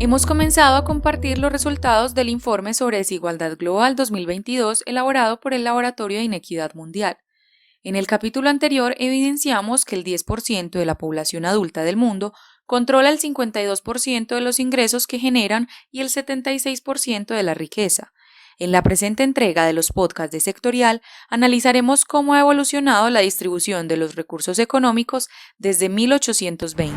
Hemos comenzado a compartir los resultados del informe sobre desigualdad global 2022 elaborado por el Laboratorio de Inequidad Mundial. En el capítulo anterior evidenciamos que el 10% de la población adulta del mundo controla el 52% de los ingresos que generan y el 76% de la riqueza. En la presente entrega de los podcasts de Sectorial analizaremos cómo ha evolucionado la distribución de los recursos económicos desde 1820.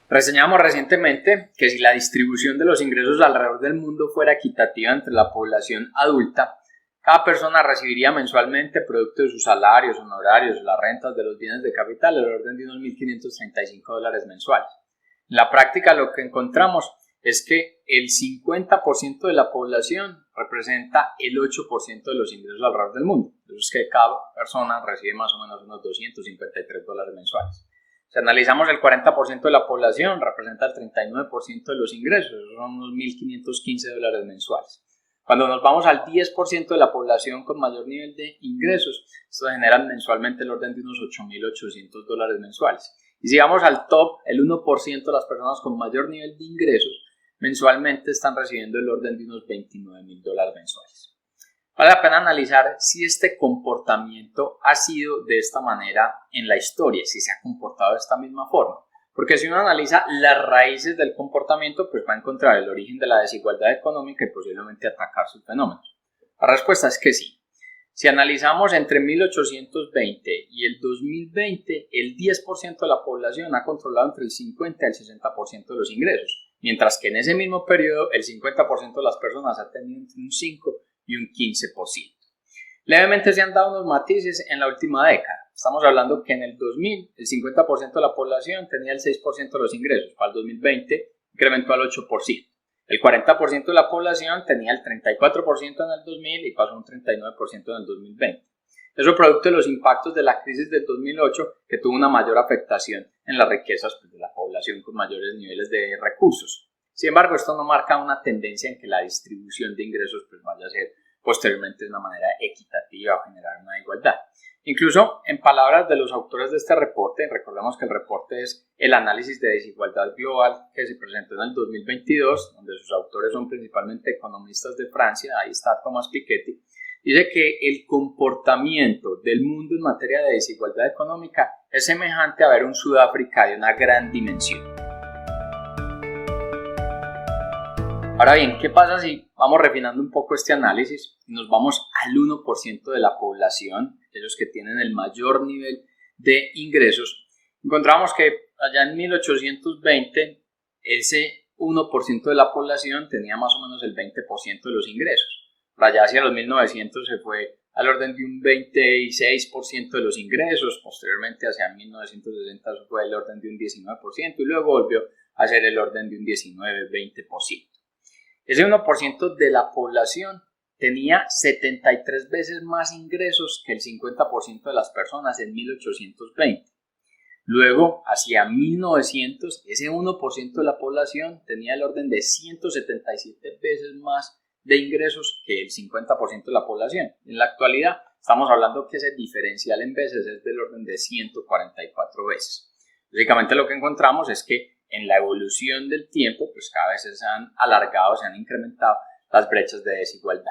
Reseñamos recientemente que si la distribución de los ingresos alrededor del mundo fuera equitativa entre la población adulta, cada persona recibiría mensualmente, producto de sus salarios, honorarios, las rentas de los bienes de capital, el orden de unos $1.535 mensuales. En la práctica lo que encontramos es que el 50% de la población representa el 8% de los ingresos alrededor del mundo. Eso es que cada persona recibe más o menos unos $253 mensuales. Si analizamos el 40% de la población, representa el 39% de los ingresos, esos son unos $1.515 mensuales. Cuando nos vamos al 10% de la población con mayor nivel de ingresos, esto genera mensualmente el orden de unos $8.800 mensuales. Y si vamos al top, el 1% de las personas con mayor nivel de ingresos, mensualmente están recibiendo el orden de unos $29.000 mensuales. Vale la pena analizar si este comportamiento ha sido de esta manera en la historia, si se ha comportado de esta misma forma. Porque si uno analiza las raíces del comportamiento, pues va a encontrar el origen de la desigualdad económica y posiblemente atacar sus fenómenos. La respuesta es que sí. Si analizamos entre 1820 y el 2020, el 10% de la población ha controlado entre el 50 y el 60% de los ingresos, mientras que en ese mismo periodo el 50% de las personas ha tenido entre un 5 y un 15%. Levemente se han dado unos matices en la última década. Estamos hablando que en el 2000 el 50% de la población tenía el 6% de los ingresos, para el 2020 incrementó al 8%. El 40% de la población tenía el 34% en el 2000 y pasó a un 39% en el 2020. Eso producto de los impactos de la crisis del 2008 que tuvo una mayor afectación en las riquezas de la población con mayores niveles de recursos. Sin embargo, esto no marca una tendencia en que la distribución de ingresos vaya a ser posteriormente de una manera equitativa o generar una igualdad. Incluso en palabras de los autores de este reporte, recordemos que el reporte es el análisis de desigualdad global que se presentó en el 2022, donde sus autores son principalmente economistas de Francia, ahí está Thomas Piketty, dice que el comportamiento del mundo en materia de desigualdad económica es semejante a ver un Sudáfrica de una gran dimensión. Ahora bien, ¿qué pasa si vamos refinando un poco este análisis y nos vamos al 1% de la población, aquellos que tienen el mayor nivel de ingresos? Encontramos que allá en 1820 ese 1% de la población tenía más o menos el 20% de los ingresos. Para allá hacia los 1900 se fue al orden de un 26% de los ingresos, posteriormente hacia 1960 fue el orden de un 19% y luego volvió a ser el orden de un 19-20%. Ese 1% de la población tenía 73 veces más ingresos que el 50% de las personas en 1820. Luego, hacia 1900, ese 1% de la población tenía el orden de 177 veces más de ingresos que el 50% de la población. En la actualidad, estamos hablando que ese diferencial en veces es del orden de 144 veces. Básicamente lo que encontramos es que en la evolución del tiempo, pues cada vez se han alargado, se han incrementado las brechas de desigualdad.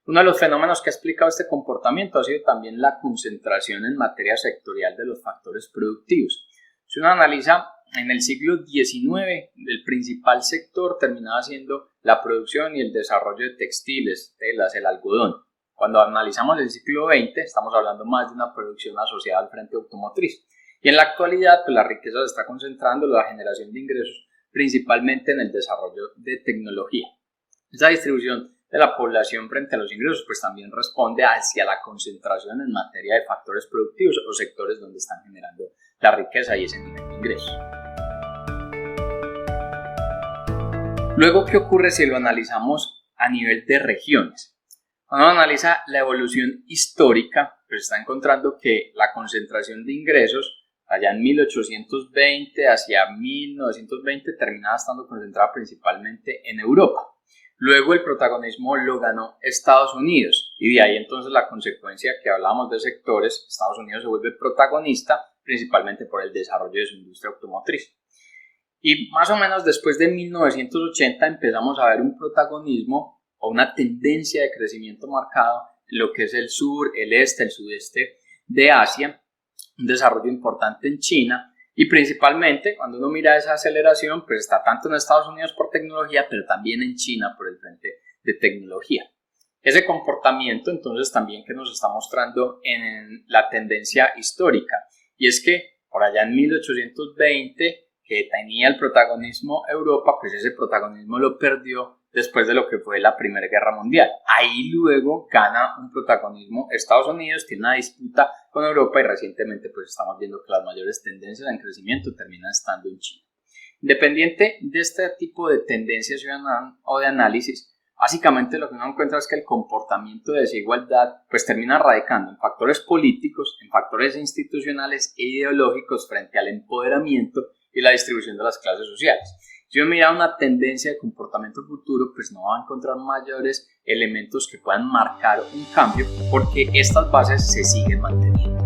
Uno de los fenómenos que ha explicado este comportamiento ha sido también la concentración en materia sectorial de los factores productivos. Si uno analiza en el siglo XIX, el principal sector terminaba siendo la producción y el desarrollo de textiles, telas, el algodón. Cuando analizamos el siglo XX, estamos hablando más de una producción asociada al frente automotriz. Y en la actualidad, pues la riqueza se está concentrando en la generación de ingresos, principalmente en el desarrollo de tecnología. Esa distribución de la población frente a los ingresos, pues también responde hacia la concentración en materia de factores productivos o sectores donde están generando la riqueza y ese nivel de ingresos. Luego, ¿qué ocurre si lo analizamos a nivel de regiones? Cuando uno analiza la evolución histórica, pues está encontrando que la concentración de ingresos allá en 1820 hacia 1920 terminaba estando concentrada principalmente en Europa. Luego el protagonismo lo ganó Estados Unidos y de ahí entonces la consecuencia que hablábamos de sectores, Estados Unidos se vuelve protagonista principalmente por el desarrollo de su industria automotriz. Y más o menos después de 1980 empezamos a ver un protagonismo o una tendencia de crecimiento marcado en lo que es el sur, el este, el sudeste de Asia, un desarrollo importante en China y principalmente cuando uno mira esa aceleración pues está tanto en Estados Unidos por tecnología pero también en China por el frente de tecnología. Ese comportamiento entonces también que nos está mostrando en la tendencia histórica y es que por allá en 1820 que tenía el protagonismo Europa, pues ese protagonismo lo perdió después de lo que fue la Primera Guerra Mundial. Ahí luego gana un protagonismo Estados Unidos, tiene una disputa con Europa y recientemente pues estamos viendo que las mayores tendencias en crecimiento terminan estando en China. Independiente de este tipo de tendencias o de análisis, básicamente lo que uno encuentra es que el comportamiento de desigualdad pues termina radicando en factores políticos, en factores institucionales e ideológicos frente al empoderamiento y la distribución de las clases sociales. Si uno mira una tendencia de comportamiento futuro, pues no va a encontrar mayores elementos que puedan marcar un cambio porque estas bases se siguen manteniendo.